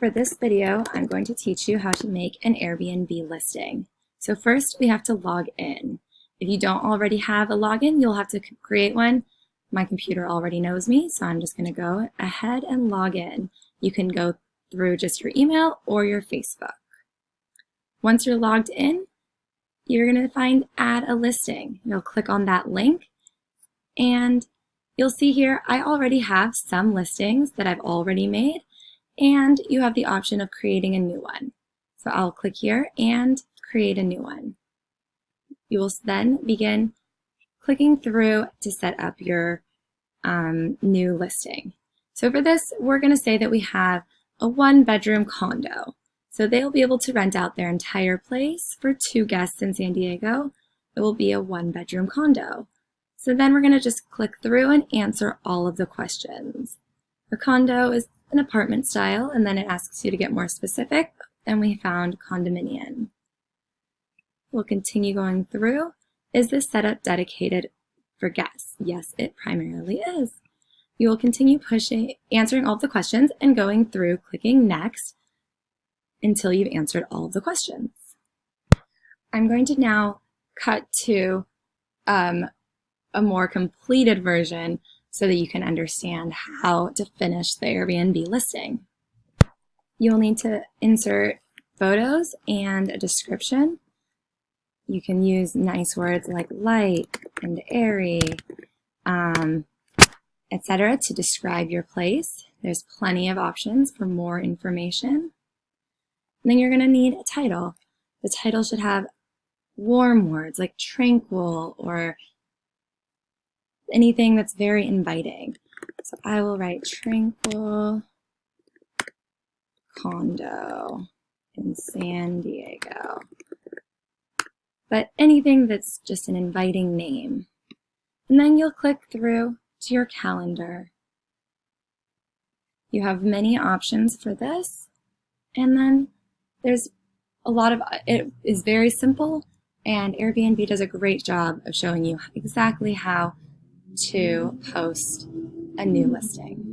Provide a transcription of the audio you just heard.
For this video, I'm going to teach you how to make an Airbnb listing. So first, we have to log in. If you don't already have a login, you'll have to create one. My computer already knows me, so I'm just going to go ahead and log in. You can go through just your email or your Facebook. Once you're logged in, you're going to find Add a Listing. You'll click on that link, and you'll see here I already have some listings that I've already made, and you have the option of creating a new one. So I'll click here and create a new one. You will then begin clicking through to set up your new listing. So for this, we're going to say that we have a 1-bedroom condo. So they'll be able to rent out their entire place for 2 guests in San Diego. It will be a 1-bedroom condo. So then we're going to just click through and answer all of the questions. The condo is an apartment style, and then it asks you to get more specific, and we found condominium. We'll continue going through. Is this setup dedicated for guests? Yes, it primarily is. You will continue answering all of the questions and going through clicking next until you've answered all of the questions. I'm going to now cut to a more completed version so that you can understand how to finish the Airbnb listing. You'll need to insert photos and a description. You can use nice words like light and airy, etc. to describe your place. There's plenty of options for more information. And then you're going to need a title. The title should have warm words like tranquil or anything that's very inviting. So I will write tranquil condo in San Diego. But anything that's just an inviting name. And then you'll click through to your calendar. You have many options for this, and then there's a lot of, it is very simple, and Airbnb does a great job of showing you exactly how to post a new listing.